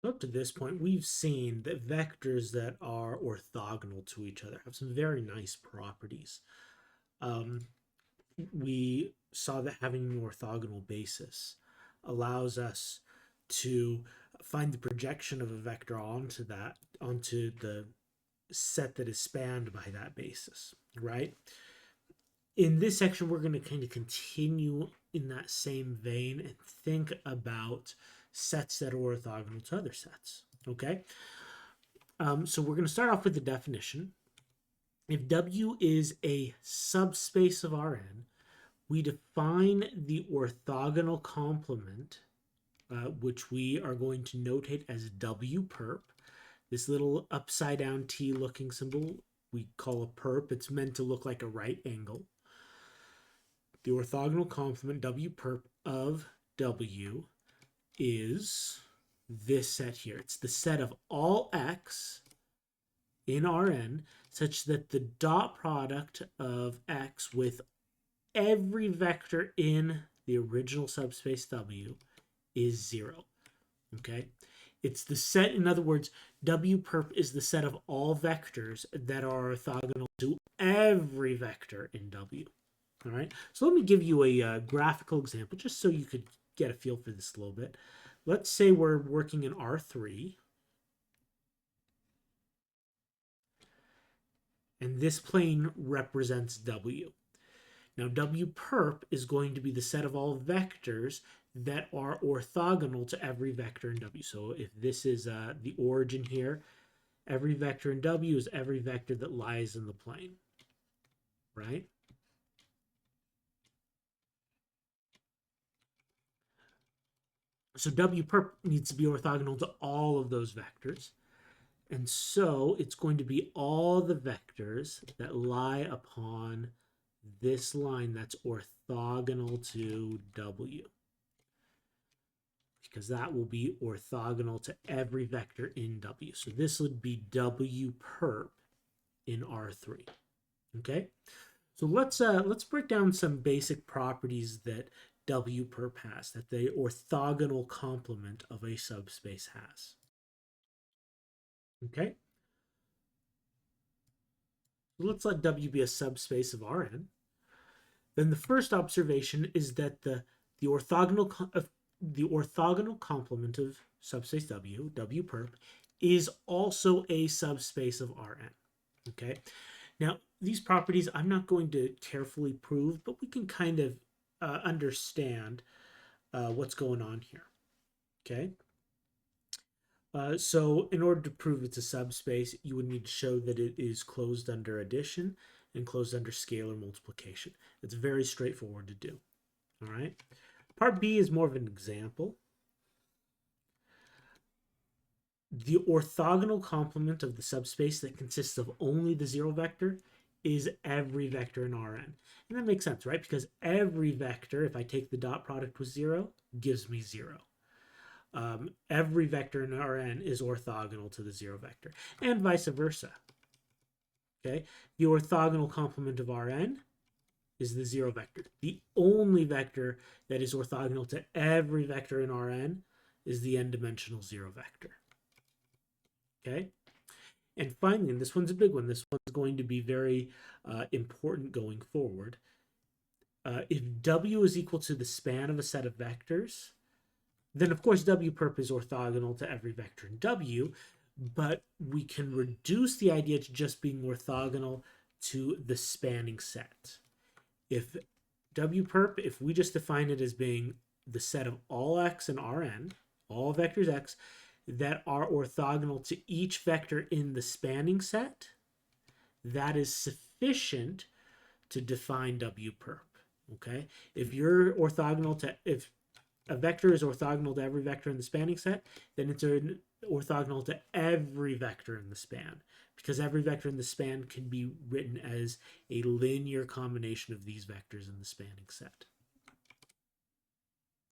Up to this point, we've seen that vectors that are orthogonal to each other have some very nice properties. We saw that having an orthogonal basis allows us to find the projection of a vector onto the set that is spanned by that basis, right? In this section, we're going to kind of continue in that same vein and think about sets that are orthogonal to other sets, okay? So we're going to start off with the definition. If W is a subspace of Rn, we define the orthogonal complement, which we are going to notate as W perp. This little upside down T looking symbol we call a perp. It's meant to look like a right angle. The orthogonal complement W perp of W is this set here. It's the set of all x in Rn such that the dot product of x with every vector in the original subspace W is 0. Okay? It's the set, in other words, W perp is the set of all vectors that are orthogonal to every vector in W. All right? So let me give you a graphical example just so you could get a feel for this a little bit. Let's say we're working in R3. And this plane represents W. Now, W perp is going to be the set of all vectors that are orthogonal to every vector in W. So if this is the origin here, every vector in W is every vector that lies in the plane, right? So W perp needs to be orthogonal to all of those vectors. And so it's going to be all the vectors that lie upon this line that's orthogonal to W, because that will be orthogonal to every vector in W. So this would be W perp in R3. Okay, so let's break down some basic properties that W perp has, that the orthogonal complement of a subspace has. Okay, so let's let W be a subspace of Rn. Then the first observation is that the orthogonal complement of subspace W, W perp, is also a subspace of Rn. Okay. Now, these properties I'm not going to carefully prove, but we can kind of understand what's going on here. Okay. So in order to prove it's a subspace, you would need to show that it is closed under addition and closed under scalar multiplication. It's very straightforward to do. All right. Part B is more of an example. The orthogonal complement of the subspace that consists of only the 0 vector is every vector in Rn. And that makes sense, right? Because every vector, if I take the dot product with 0, gives me 0. Every vector in Rn is orthogonal to the 0 vector, and vice versa. Okay, the orthogonal complement of Rn is the 0 vector. The only vector that is orthogonal to every vector in Rn is the n-dimensional 0 vector. Okay, and finally, and this one's a big one, this one's going to be very important going forward. If W is equal to the span of a set of vectors, then of course W perp is orthogonal to every vector in W, but we can reduce the idea to just being orthogonal to the spanning set. If W perp, if we just define it as being the set of all x in Rn, all vectors x, that are orthogonal to each vector in the spanning set, that is sufficient to define W perp. Okay? If you're orthogonal to, if a vector is orthogonal to every vector in the spanning set, then it's orthogonal to every vector in the span, because every vector in the span can be written as a linear combination of these vectors in the spanning set.